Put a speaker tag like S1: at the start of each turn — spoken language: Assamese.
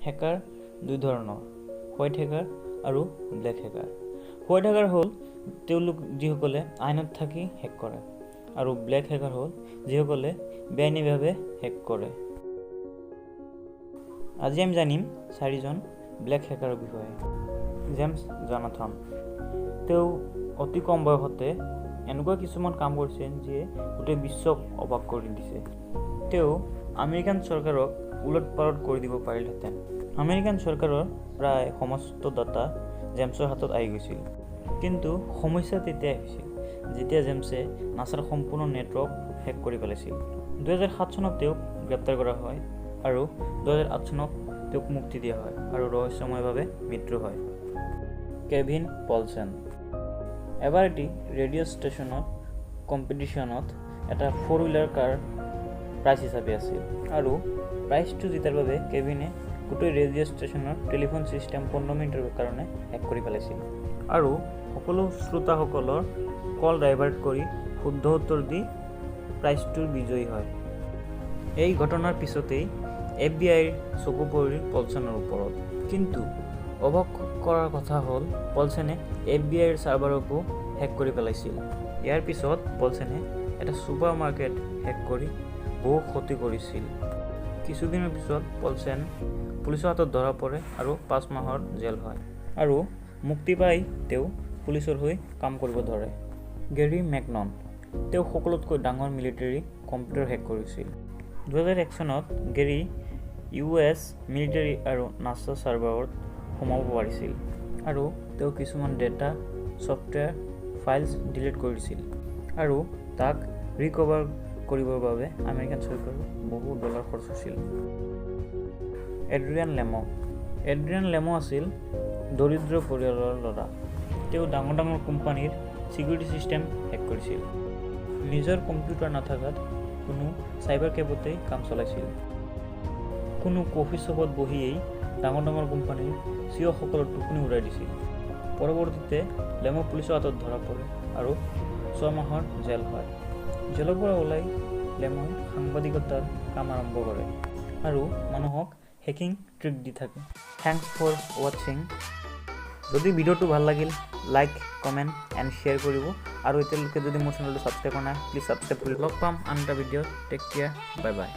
S1: হেকাৰ দুই ধৰণৰ, হোৱাইট হেকাৰ আৰু ব্লেক হেকাৰ। হোৱাইট হেকাৰ হ'ল তেওঁলোক যিসকলে আইনত থাকি হেক কৰে, আৰু ব্লেক হেকাৰ হ'ল যিসকলে বেআইনীভাৱে হেক কৰে। আজি আমি জানিম 4জন ব্লেক হেকাৰৰ বিষয়ে। জেমছ জনাথন, তেওঁ অতি কম বয়সতে এনেকুৱা কিছুমান কাম কৰিছে যিয়ে গোটেই বিশ্বক অবাক কৰি দিছে। তেওঁ আমেৰিকান চৰকাৰক ওলট-পালট কৰি দিব পাৰিলহেঁতেন। আমেৰিকান চৰকাৰৰ প্ৰায় সমস্ত ডাটা জেমছৰ হাতত আহি গৈছিল। কিন্তু সমস্যা তেতিয়াই হৈছিল যেতিয়া জেমছে নাছাৰ সম্পূৰ্ণ নেটৱৰ্ক হেক কৰি পেলাইছিল। 2007 চনত তেওঁক গ্ৰেপ্তাৰ কৰা হয় আৰু 2008 চনত তেওঁক মুক্তি দিয়া হয় আৰু ৰহস্যময়ভাৱে মৃত্যু হয়। কেভিন পলছেন, এবাৰ এটি ৰেডিঅ' ষ্টেচনত কম্পিটিশ্যনত এটা 4-হুইলাৰ কাৰ প্ৰাইজ হিচাপে আছিল, আৰু প্ৰাইজটো জিতাৰ বাবে কেভিনে গোটেই ৰেডিঅ' ষ্টেচনৰ টেলিফোন ছিষ্টেম 15 মিনিটৰ কাৰণে হেক কৰি পেলাইছিল আৰু সকলো শ্ৰোতাসকলৰ কল ডাইভাৰ্ট কৰি শুদ্ধ উত্তৰ দি প্ৰাইজটোৰ বিজয়ী হয়। এই ঘটনাৰ পিছতেই FBI চকু পৰিল পলছেনৰ ওপৰত। কিন্তু অবাক কৰাৰ কথা হ'ল পলছেনে FBI চাৰ্ভাৰকো হেক কৰি পেলাইছিল। ইয়াৰ পিছত পলছেনে এটা ছুপাৰ মাৰ্কেট হেক কৰি বহু ক্ষতি কৰিছিল। কিছুদিনৰ পিছত পলছেন পুলিচৰ হাতত ধৰা পৰে আৰু 5 মাহৰ জেল হয়, আৰু মুক্তি পাই তেওঁ পুলিচৰ হৈ কাম কৰিব ধৰে। গেৰী মেকনন, তেওঁ সকলোতকৈ ডাঙৰ মিলিটাৰী কম্পিউটাৰ হেক কৰিছিল। 2001 চনত গেৰী US মিলিটাৰী আৰু নাছা চাৰ্ভাৰত সোমাব পাৰিছিল, আৰু তেওঁ কিছুমান ডেটা, ছফ্টৱেৰ, ফাইলছ ডিলিট কৰিছিল, আৰু তাক ৰিকভাৰ কৰিবৰ বাবে আমেৰিকান চৰকাৰৰ বহু ডলাৰ খৰচ হৈছিল। এড্ৰিয়ান লেমো আছিল দৰিদ্ৰ পৰিয়ালৰ ল'ৰা। তেওঁ ডাঙৰ ডাঙৰ কোম্পানীৰ ছিকিউৰিটি ছিষ্টেম হেক কৰিছিল। নিজৰ কম্পিউটাৰ নাথাকাত কোনো চাইবাৰ কেফেতেই কাম চলাইছিল। কোনো কফি শ্বপত বহিয়েই ডাঙৰ ডাঙৰ কোম্পানীৰ CEO সকলৰ টোপনি উৰাই দিছিল। পৰৱৰ্তীতে লেমো পুলিচৰ হাতত ধৰা পৰে আৰু 6 মাহৰ জেল হয়। জেলৰ পৰা ওলাই লেমোই সাংবাদিকতাৰ কাম আৰম্ভ কৰে আৰু মানুহক হেকিং ট্ৰিক দি থাকে। থেংকছ ফৰ ৱাচিং। যদি ভিডিঅ'টো ভাল লাগিল, লাইক, কমেণ্ট এণ্ড শ্বেয়াৰ কৰিব, আৰু এতিয়ালৈকে যদি মোৰ চেনেলটো ছাবস্ক্ৰাইব কৰা নাই প্লিজ ছাবস্ক্ৰাইব কৰি লগ পাম আন এটা ভিডিঅ'ত। টেক কেয়াৰ, বাই বাই।